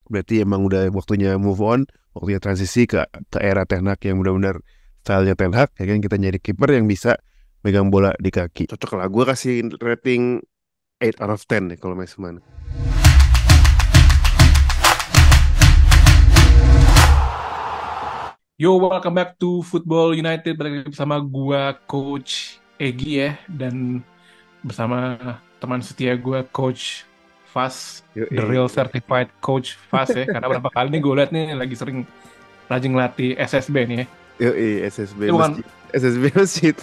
Berarti emang udah waktunya move on, waktunya transisi ke era Ten Hag yang benar-benar stylenya Ten Hag, ya kan kita nyari kiper yang bisa megang bola di kaki. Cocok lah, gue kasih rating 8 out of 10 deh kalau Mason Mount. Yo, welcome back to Football United. Balik lagi bersama gua Coach Egi ya, dan bersama teman setia gua Coach Fas, the real Yoi, certified Coach Fas ya. Karena berapa kali nih gue liat nih lagi sering rajin ngelatih SSB nih ya. yoi, SSB Ini bukan Masjid. SSB Masjid.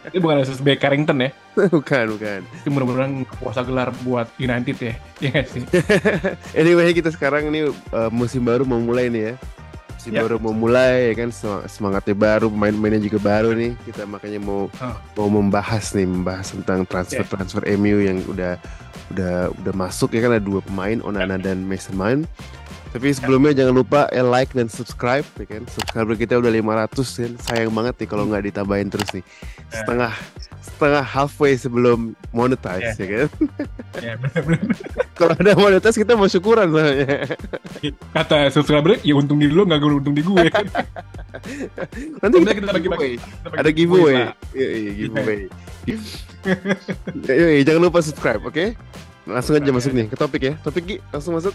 ini bukan SSB Carrington ya. Bukan, bukan. Ini mudah-mudahan puasa gelar buat United ya. Iya nggak sih? Anyway, kita sekarang ini musim baru mau mulai nih ya. Musim Ya. baru mau mulai, ya kan semangatnya baru, pemain-pemainnya juga baru nih. Kita makanya mau Oh, mau membahas tentang ya. transfer MU yang udah masuk, ya kan ada dua pemain, Onana dan Mason Mount. Tapi Ya. sebelumnya jangan lupa like dan subscribe, ya kan. Subscriber kita udah 500 kan. Sayang banget nih kalau nggak ditambahin terus nih. Ya. Setengah setengah halfway sebelum monetize, Ya. ya kan. Ya, benar-benar. Kalau ada monetize kita mau syukuran soalnya. Kata subscriber, ya untung di lu, nggak untung di gue kan. Nanti kita Sebenarnya kita bagi-bagi. giveaway. Kita Ada bagi giveaway giveaway. lah. Iya, iya, Iya. giveaway. Jangan lupa subscribe, oke? Langsung aja masuk nih ke topik ya. Topik Gi, langsung masuk.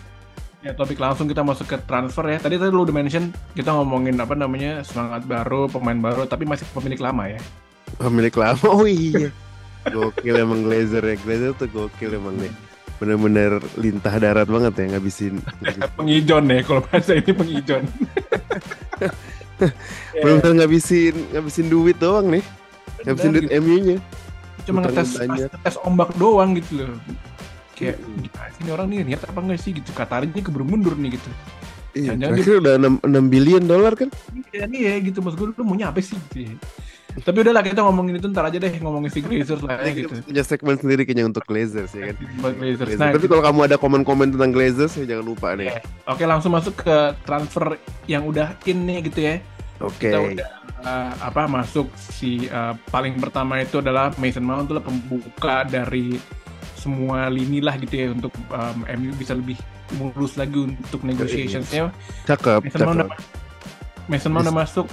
Ya, topik langsung kita masuk ke transfer ya. Tadi lu udah mention kita ngomongin apa namanya semangat baru, pemain baru, tapi masih pemilik lama ya. Pemilik lama. Oh iya. Gokil emang Glazer ya. Glazer tuh gokil emang deh. Bener-bener lintah darat banget ya ngabisin. Pengijon ya, kalau bahasa ini pengijon. Ya, Bener-bener ngabisin duit doang nih. Ngabisin benar duit gitu. MU-nya. Cuma Utangnya ngetes banyak. tes ombak doang gitu loh. Kayak Mm-mm. gimana sih ini orang nih niat apa enggak sih gitu. Katarinnya keburu mundur nih gitu. Iya, Jangan-jangan dia terakhir udah 6 billion dolar kan? iya nih ya gitu, maksud gue lu maunya apa sih gitu ya. Tapi udahlah kita ngomongin itu ntar aja deh, ngomongin si Glazers lah Nanti ya kita gitu. punya segmen sendiri kayaknya untuk Glazers ya kan. Buat Glazers. Glazers. Nah, Tapi kalau kamu ada komen-komen tentang Glazers ya jangan lupa nih. oke, oke, langsung masuk ke transfer yang udah in nih gitu ya. Kita Oke. udah masuk si paling pertama itu adalah Mason Mount, itulah pembuka dari semua lini lah gitu ya untuk MU bisa lebih mulus lagi untuk negotiationsnya. Cakep, Mason Mount cakep. udah, Mason Mount udah masuk,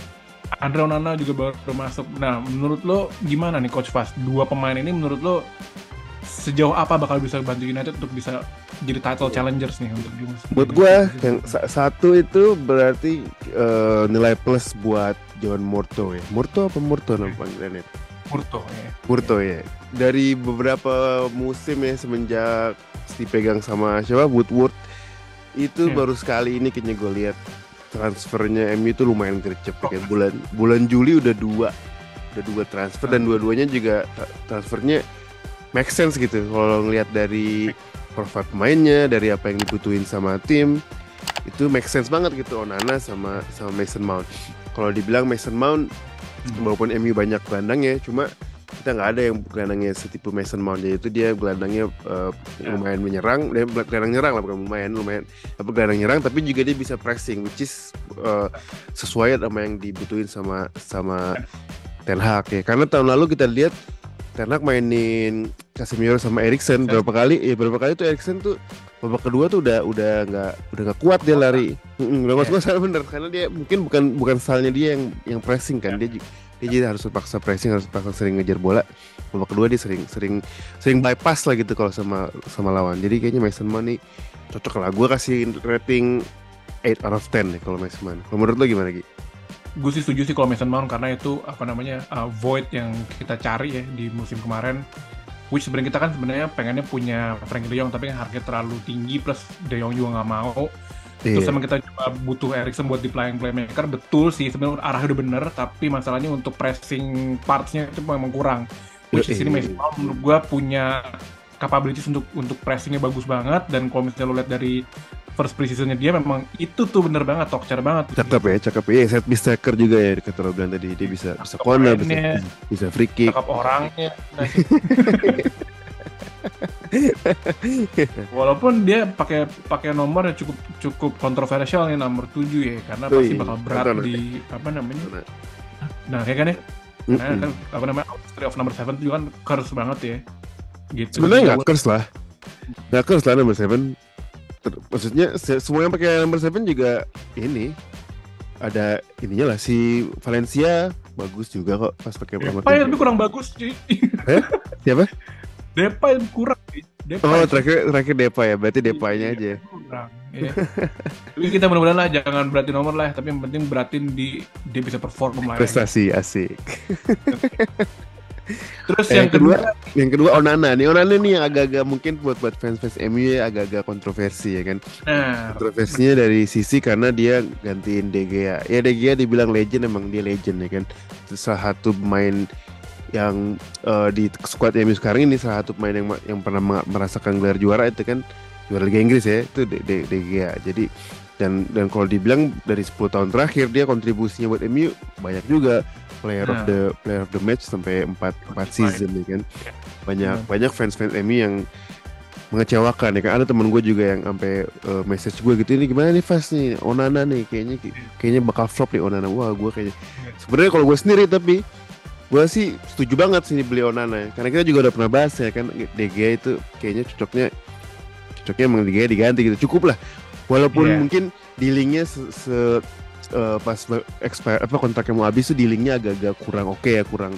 Andre Onana juga baru masuk. Nah, menurut lo gimana nih Coach Fast? Dua pemain ini menurut lo sejauh apa bakal bisa bantu United untuk bisa jadi title challengers nih untuk di Buat gue yang satu itu berarti nilai plus buat John Murto ya. Murto apa Murto nama panggilannya? Murto ya. Murto ya. Dari beberapa musim ya semenjak dipegang sama siapa Woodward itu Ya. baru sekali ini kayaknya gue lihat transfernya MU itu lumayan gercep ya. Kayak bulan Juli udah dua transfer dan dua-duanya juga transfernya make sense gitu kalau ngelihat dari profil pemainnya, dari apa yang dibutuhin sama tim itu make sense banget gitu. Onana sama Mason Mount. Kalau dibilang Mason Mount walaupun MU banyak gelandangnya, cuma kita nggak ada yang gelandangnya setipe Mason Mount. Jadi itu dia gelandangnya lumayan menyerang, dia gelandang nyerang lah, bukan lumayan apa gelandang nyerang, tapi juga dia bisa pressing, which is sesuai sama yang dibutuhin sama Ten Hag ya. Karena tahun lalu kita lihat Ten Hag mainin Casemiro sama Eriksen berapa kali tuh Eriksen tuh babak kedua tuh udah nggak kuat dia lari. Udah masuk salah bener karena dia mungkin bukan stylenya dia yang pressing kan. Dia jadi harus terpaksa pressing, harus terpaksa sering ngejar bola. Babak kedua dia sering bypass lah gitu kalau sama lawan. Jadi kayaknya Mason Mount nih cocok lah. Gue kasih rating 8 out of 10 deh kalau Mason Mount. Kalau menurut lo gimana Gi? Gue sih setuju sih kalau Mason Mount karena itu apa namanya void yang kita cari ya di musim kemarin. Which sebenarnya kita kan sebenarnya pengennya punya Frankie De Jong tapi kan harganya terlalu tinggi plus De Jong juga nggak mau. Terus Iya. sama kita coba butuh Eriksen buat di playmaker, betul sih sebenarnya arahnya udah bener, tapi masalahnya untuk pressing parts-nya itu memang kurang. Which di sini Mason Mount menurut gue punya capabilities untuk pressingnya bagus banget, dan kalau misalnya lo lihat dari first preseasonnya dia memang itu tuh bener banget, tokcer banget. Cakep ya, set piece taker juga ya kata lo bilang tadi. Dia bisa corner, bisa free kick. Cakep orangnya. Walaupun dia pakai nomor yang cukup kontroversial nih, nomor 7 ya, karena pasti bakal berat di apa namanya. Nah, kayak kan ya. Karena kan apa namanya Authority of Number 7 itu juga kan curse banget ya. Gitu. Sebenarnya nggak curse lah. Nggak curse lah number 7. Maksudnya semua yang pakai number 7 juga ini ada ininya lah, si Valencia bagus juga kok pas pakai nomor 7. Depay tapi kurang bagus cuy. Siapa? Depay kurang cuy. Oh, terakhir Depay ya, berarti Depay-nya aja. Kurang. Ya. Tapi kita mudah-mudahan lah jangan beratin nomor lah, tapi yang penting beratin dia bisa perform lah. Prestasi ya. Asik. Terus yang kedua Onana nih yang agak-agak mungkin buat fans MU ya agak-agak kontroversi ya kan. Kontroversinya dari sisi karena dia gantiin De Gea. Ya De Gea dibilang legend, emang dia legend ya kan. Salah satu pemain yang di squad MU sekarang ini, salah satu pemain yang pernah merasakan gelar juara itu kan, juara Liga Inggris ya, itu De Gea. Jadi dan kalau dibilang dari 10 tahun terakhir dia kontribusinya buat MU banyak juga. Player of the match sampai 4 season ya kan. Banyak fans MU yang mengecewakan ya kan. Ada teman gue juga yang sampai message gue gitu, ini gimana nih Fast nih Onana nih kayaknya bakal flop nih Onana. Wah, gue kayaknya sebenarnya kalau gue sendiri, tapi gue sih setuju banget sih beli Onana ya. Karena kita juga udah pernah bahas ya kan, De Gea itu kayaknya cocoknya emang De Gea diganti gitu, cukup lah. Walaupun mungkin dealingnya pas kontraknya mau habis tuh dealingnya agak-agak kurang oke ya, kurang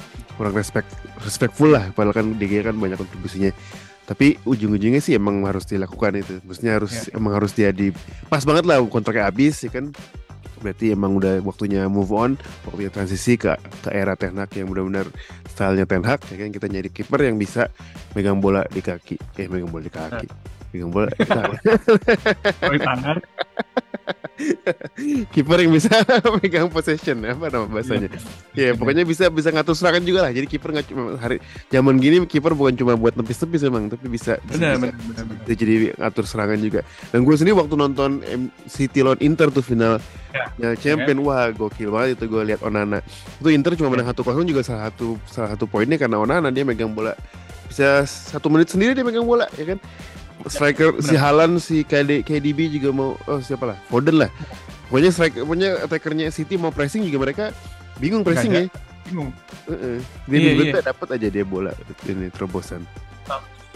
respectful lah. Padahal kan De Gea kan banyak kontribusinya. Tapi ujung-ujungnya sih emang harus dilakukan itu. Maksudnya emang harus dia pas banget lah kontraknya habis ya kan. Berarti emang udah waktunya move on, waktunya transisi ke era Ten Hag yang benar-benar stylenya Ten Hag ya kan. Kita nyari kiper yang bisa megang bola di kaki. Megang bola di tangan. Kiper yang bisa megang possession, apa nama bahasanya? Ya pokoknya bisa ngatur serangan juga lah. Jadi kiper nggak cuma zaman gini, kiper bukan cuma buat tepis-tepis memang, tapi bisa jadi ngatur serangan juga. Dan gue sendiri waktu nonton City lawan Inter tuh final champion, wah gokil banget itu gue lihat Onana. Itu Inter cuma menang 1-0 juga salah satu poinnya karena Onana dia megang bola. Bisa 1 menit sendiri dia megang bola ya kan. Striker si Haaland, si KDB juga mau, siapa lah, Foden lah. Pokoknya attackernya City mau pressing juga mereka bingung pressingnya. Dia dapat aja dia bola ini terobosan.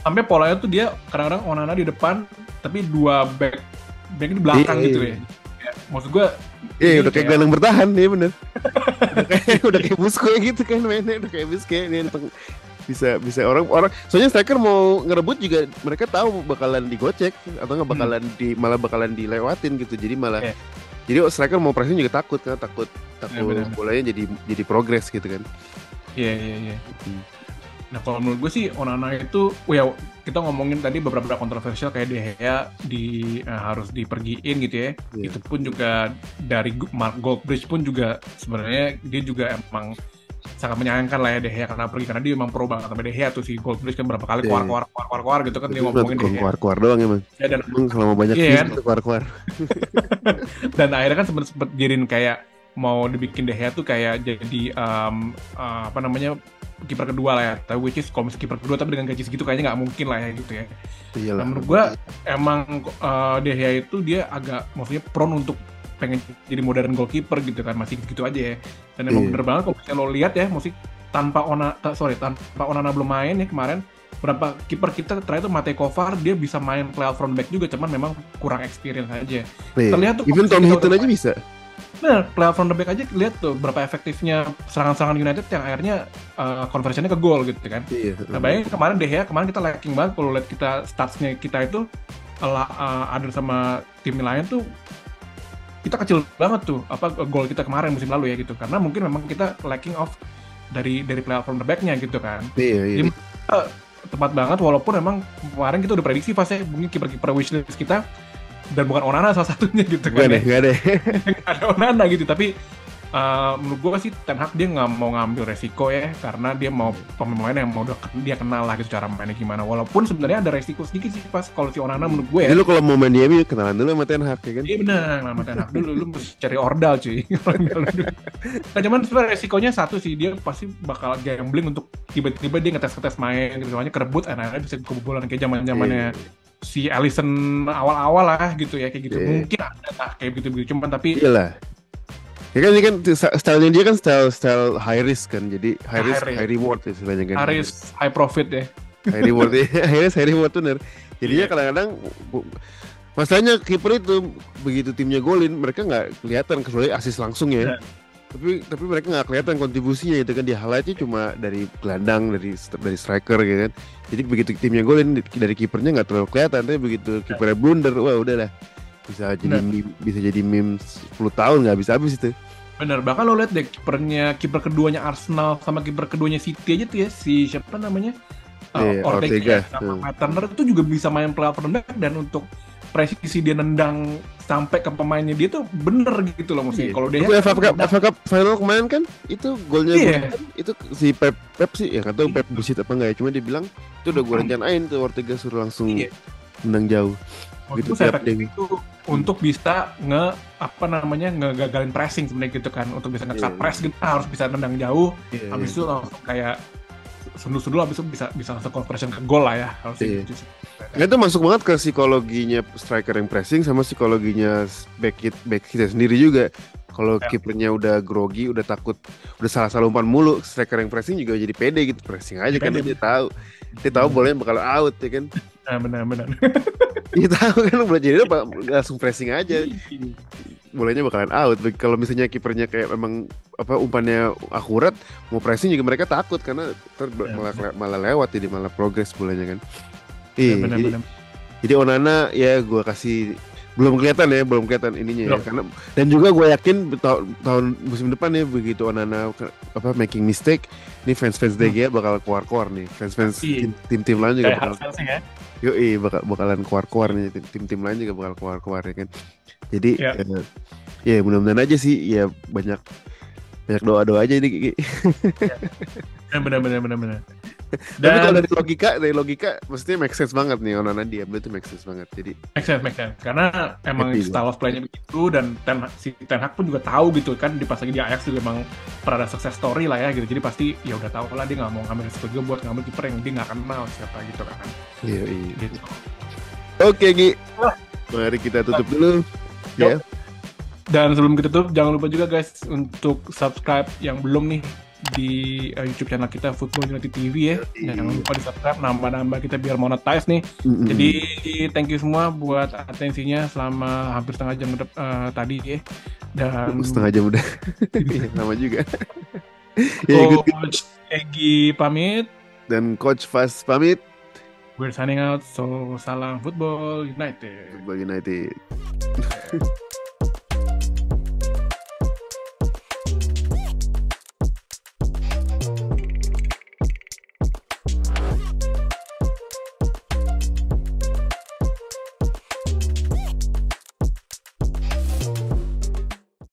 Sampai polanya tuh dia kadang-kadang Onana di depan, tapi 2 back di belakang gitu ya. Maksud gue udah kayak gelandang bertahan ya bener. udah kayak Busquets gitu kan mainnya, udah kayak Busquets dia bisa orang soalnya striker mau ngerebut juga mereka tahu bakalan digocek atau nggak bakalan dilewatin gitu, jadi jadi striker mau pressing juga takut bolanya jadi progres gitu kan. Iya. Nah kalau menurut gue sih Onana itu ya, kita ngomongin tadi beberapa kontroversial kayak De Gea harus dipergiin gitu ya. Itu pun juga dari Mark Goldbridge pun juga sebenarnya dia juga emang sangat menyayangkan lah ya De Gea karena pergi, karena dia memang pro banget sama De Gea tuh. Si Goldbridge kan berapa kali keluar gitu kan, dia ngomongin De Gea keluar doang emang. Dan selama banyak itu keluar. Dan akhirnya kan sempet jadiin kayak mau dibikin De Gea tuh kayak jadi kiper kedua lah ya, tapi which is kalau misalnya kiper kedua tapi dengan gaji segitu kayaknya nggak mungkin lah ya gitu ya. Nah, menurut gue emang De Gea itu dia agak maksudnya prone untuk pengen jadi modern goalkeeper gitu kan, masih gitu aja ya. Dan emang bener banget kalau misalnya lo lihat ya, tanpa Onana belum main ya kemarin, berapa kiper kita terakhir itu Matej Kovar, dia bisa main playoff front back juga, cuman memang kurang experience aja. Terlihat tuh even Tom Hinton aja bisa. Bener, playoff front back aja lihat tuh berapa efektifnya serangan-serangan United yang akhirnya conversionnya ke gol gitu kan. Nah bayangin kemarin De Gea, kita lacking banget kalau lihat kita statsnya kita itu ada sama tim lain tuh, kita kecil banget tuh gol kita kemarin musim lalu ya gitu, karena mungkin memang kita lacking off dari playoff front back-nya gitu kan. Jadi tepat banget, walaupun memang kemarin kita udah prediksi pasti mungkin kiper wishlist kita, dan bukan Onana salah satunya gitu kan. Gak ada Onana gitu, tapi menurut gue sih Ten Hag dia nggak mau ngambil resiko ya, karena dia mau pemain yang mau dia kenal lah gitu cara mainnya gimana, walaupun sebenarnya ada resiko sedikit sih pas kalau si Onana menurut gue ya. Jadi lu kalau mau main di MU kenalan dulu sama Ten Hag ya kan? Iya benar, sama Ten Hag dulu, lu mesti cari ordal cuy. Nah cuman sebenarnya resikonya satu sih, dia pasti bakal gambling untuk tiba-tiba dia ngetes main gitu, soalnya kerebut akhirnya bisa kebobolan kayak zamannya si Alisson awal-awal lah gitu ya, kayak gitu. Mungkin ada kayak gitu cuman tapi iyalah. Ya kan ini kan stylenya dia kan style high risk kan, jadi high risk high reward istilahnya kan. High risk high profit ya. High reward ya, high risk high reward bener. Jadinya kadang-kadang Masalahnya kiper itu begitu timnya golin, mereka nggak kelihatan kecuali asis langsung ya. Tapi mereka nggak kelihatan kontribusinya itu kan, di highlightnya cuma dari gelandang, dari striker gitu kan. Jadi begitu timnya golin dari kipernya nggak terlalu kelihatan, tapi begitu kipernya blunder, wah udahlah bisa jadi meme 10 tahun nggak habis-habis itu. Bener, bahkan lo liat deh kiper keduanya Arsenal sama kiper keduanya City aja tuh ya, si siapa namanya, Ortega sama Matt Turner itu juga bisa main platform back, dan untuk presisi dia nendang sampai ke pemainnya dia tuh bener gitu loh maksudnya. Kalau dia FA Cup final kemarin kan itu golnya itu si Pep sih ya, nggak tahu Pep bullshit apa enggak ya, cuma dia bilang itu udah gue rencanain tuh, Ortega suruh langsung nendang jauh. Gitu itu untuk bisa ngegagalin pressing sebenarnya gitu kan, untuk bisa nge-cut press gitu harus bisa nendang jauh, habis itu langsung kayak sundu-sundu, habis itu bisa langsung conversion ke gol lah ya harus gitu. Nah, itu masuk banget ke psikologinya striker yang pressing sama psikologinya back kita sendiri juga. Kalau kipernya udah grogi, udah takut, udah salah umpan mulu, striker yang pressing juga jadi pede gitu, pressing aja kan, dia tahu bolanya bakal out ya kan. Benar. Dia tahu kan, boleh jadi langsung pressing aja, bolanya bakalan out. Kalau misalnya kipernya kayak memang umpannya akurat, mau pressing juga mereka takut karena malah lewat, jadi malah progres bolanya kan. Jadi Onana ya gue kasih belum kelihatan ininya ya, karena dan juga gue yakin tahun musim depan ya begitu Onana making mistake, ini fans DG bakal keluar nih, fans tim lain juga bakal bakalan keluar nih, tim lain juga bakal keluar ya kan. Jadi ya mudah-mudahan aja sih ya, banyak doa aja ini. Benar. Tapi kalau dari logika maksudnya make sense banget nih, Onana diambil itu make sense banget. Jadi make sense karena emang style of play-nya begitu, dan si Ten Hag pun juga tahu gitu kan, di pas lagi di Ajax juga emang pernah ada success story lah ya gitu. Jadi pasti ya udah tahu lah dia nggak mau ngambil risiko juga buat ngambil kiper yang dia nggak kenal siapa gitu kan. Iya. Gitu. Oke Gi, mari kita tutup dulu ya. Dan sebelum kita tutup, jangan lupa juga guys untuk subscribe yang belum nih di YouTube channel kita Football United TV ya. Jangan lupa di subscribe, nambah kita biar monetize nih. Jadi thank you semua buat atensinya selama hampir setengah jam tadi ya. Dan setengah jam udah lama juga. Coach Egi pamit dan Coach Fas pamit. We're signing out. So salam Football United.